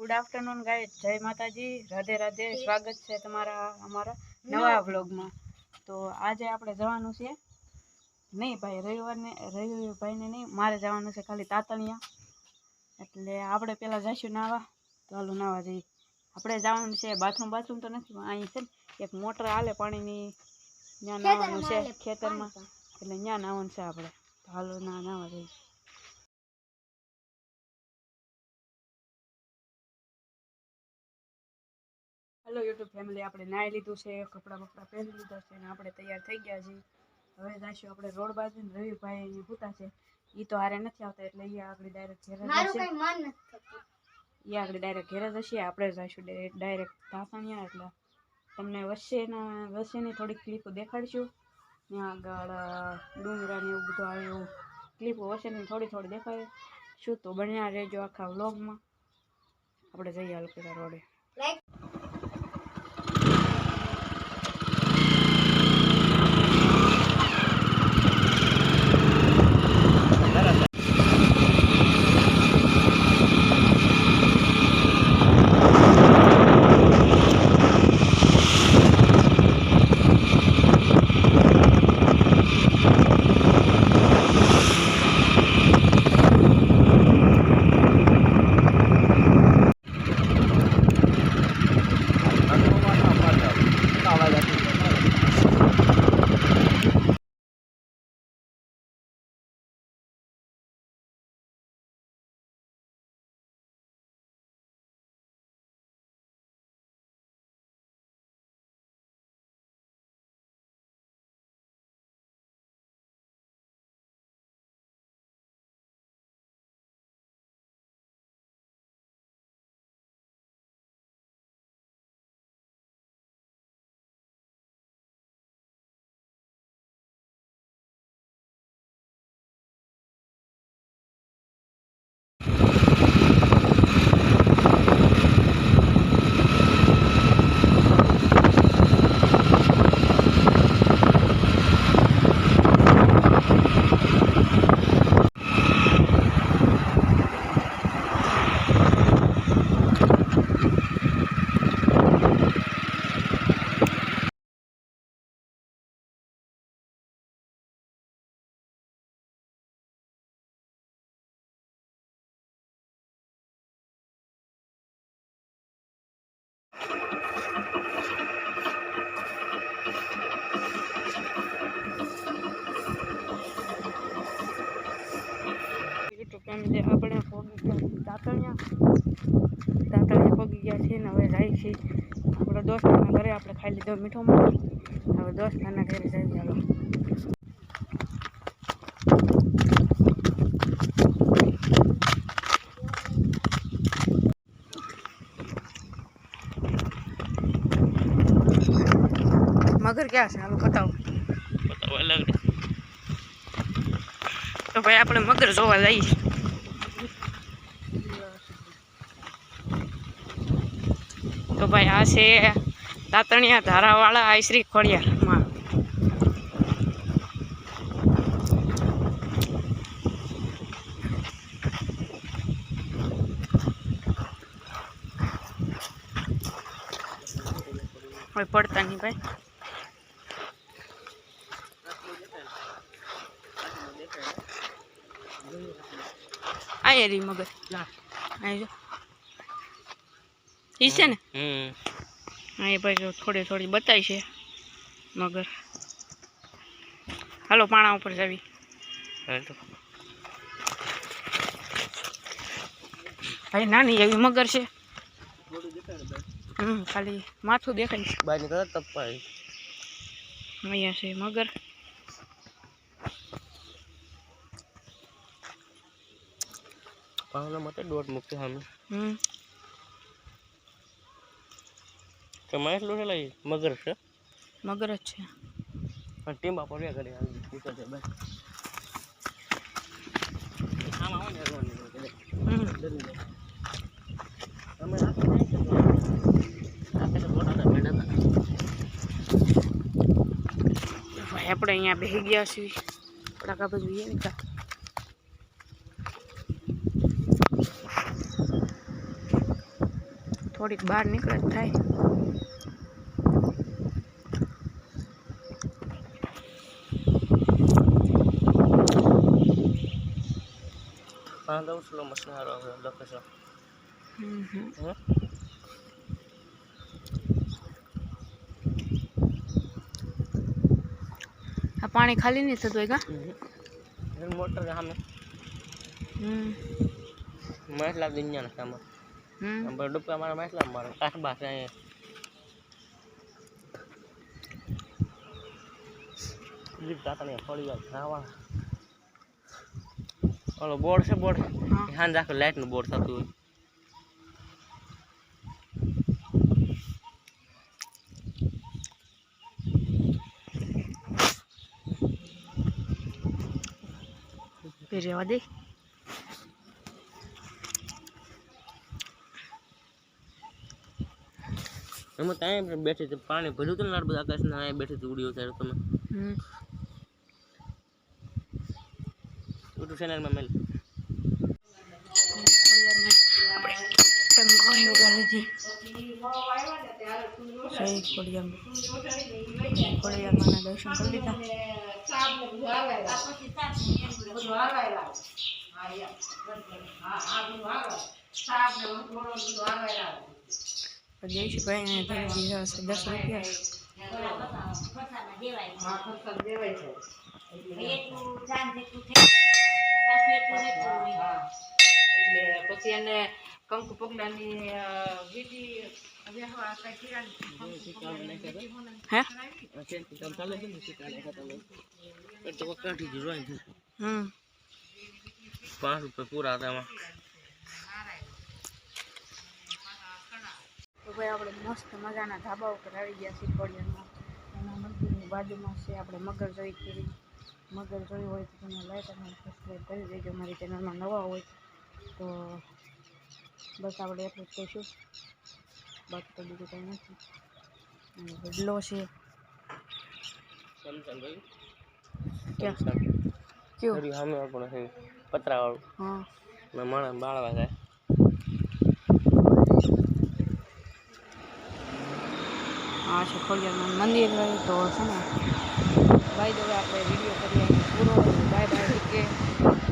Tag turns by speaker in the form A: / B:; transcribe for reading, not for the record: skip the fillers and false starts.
A: Good afternoon guys, જય માતાજી, રાધે રાધે. સ્વાગત છે તમારા અમારા નવા વ્લોગમાં. તો આજે આપણે જવાનું છે નહીં ભાઈ, રવિભાઈને નહીં, મારે જવાનું છે ખાલી તાતણિયા. એટલે આપણે પહેલાં જઈશું નાવા. તો હાલો નાવા જઈએ. આપણે જવાનું છે બાથરૂમ તો નથી, અહીં છે ને એક મોટર હાલે પાણીની, ત્યાં નાવાનું છે ખેતરમાં, એટલે ત્યાં નાવાનું છે આપણે. તો હાલો નાવા જઈએ. હેલો યુટ્યુબ ફેમિલી, આપણે નાહી લીધું છે, કપડાં પહેરી લીધા છે અને આપણે તૈયાર થઈ ગયા છીએ. હવે જઈશું આપણે રોડ બાજુ. રવિભાઈ પૂતા છે, એ તો હારે નથી આવતા, એટલે એ આગળ ડાયરેક્ટ ઘેર જશે. એ આગળ ડાયરેક્ટ ઘેર જશે, આપણે જઈશું ડાયરેક્ટ તાતણિયા. એટલે તમને વચ્ચેની થોડીક ક્લિપો દેખાડીશું. ત્યાં આગળ ડુંગરાને એવું બધું આવે, એવું ક્લિપો વચ્ચેની થોડી દેખાય શું. તો બન્યા રહેજો આખા વ્લોગમાં. આપણે જઈએ હાલ પેલા રોડે. આપણે તાતણિયા પગી ગયા છીએ ને હવે જાય છીએ આપણા દોસ્તારના ઘરે. આપણે ખાઈ લીધો મીઠો માં, હવે દોસ્તારના ઘરે જઈએ. ચાલો મગર ક્યાં છે? હાલો બતાવો અલગ. તો ભાઈ આપણે મગર જોવા જઈએ. તો ભાઈ આ છે તાતણિયા ધારાવાળા આઈશ્રી ખોડિયારમાં. હવે પડતા નહીં ભાઈ. આ રી મગર અહીં જો ઈ છે ને. અહીં ભાઈ જો થોડી બતાવી છે મગર. હાલો પાણા ઉપર જાવી. ભાઈ નાની એવી મગર છે. ખાલી માથું દેખાય છે. અહીંયા છે મગર.
B: દોઢ મૂકી સામે કમાય એટલું છે. લઈ મગર છે,
A: મગર જ છે.
B: ટીમ પડ્યા કરે
A: આપણે અહીંયા બેસી ગયા છીએ. પડાકા બધું જોઈએ ને થોડીક બહાર નીકળે જ થાય.
B: હા દઉં સ્લો મશીન હારો લોકેશન
A: આ પાણી ખાલી નહીં થતું હોય કા?
B: મોટર સામે મસલા દુનિયાના સામે ડુબકા મારા મસલા મારો કાઠ બાસ અહીંયા તાતાને ફળી જાય ખાવા ઓલો બોર્ડ છે બોર્ડ હાન રાખો લાઈટ નું બોર્ડ થતું હોય
A: રહેવા દે.
B: એમાં ત્યાં બેઠી હતી પાણી ભર્યું હતું ને લાડ બધા આકાશના અહીંયા બેઠી હતી ઉડ્યો ત્યારે તમે યુટ્યુબ ચેનલમાં મેલ
A: ખોડિયારમાં દર્શન કરી લીધા. જયેશભાઈ ધરી દીધા છે 10 રૂપિયા. પછી એને કંકુ પગલાની વિધિ
B: ₹5 પૂરા હતા એમાં.
A: તો ભાઈ આપણે મસ્ત મજાના ધાબા ઉપર આવી ગયા છીએ ખોડિયારમાં. એના મંદિરની બાજુમાં છે આપણે મગર જોઈ કરી. મગર જોઈ હોય તો તમે લાઈક અને સબસ્ક્રાઈબ કરી દેજો. મારી ચેનલમાં નવા હોય તો બસ આપણે એટલું જ કહીશું, બાકી તો બીજું કંઈ નથી. અને વડલો છે કયો
B: સામે આપણું છે પતરાવાળું.
A: હા
B: માણસ બાળવા જાય.
A: આ છે ખોડિયારનું મંદિર હોય તો છે ને ભાઈ હવે આપણે વિડીયો કરીએ પૂરો. Bye bye.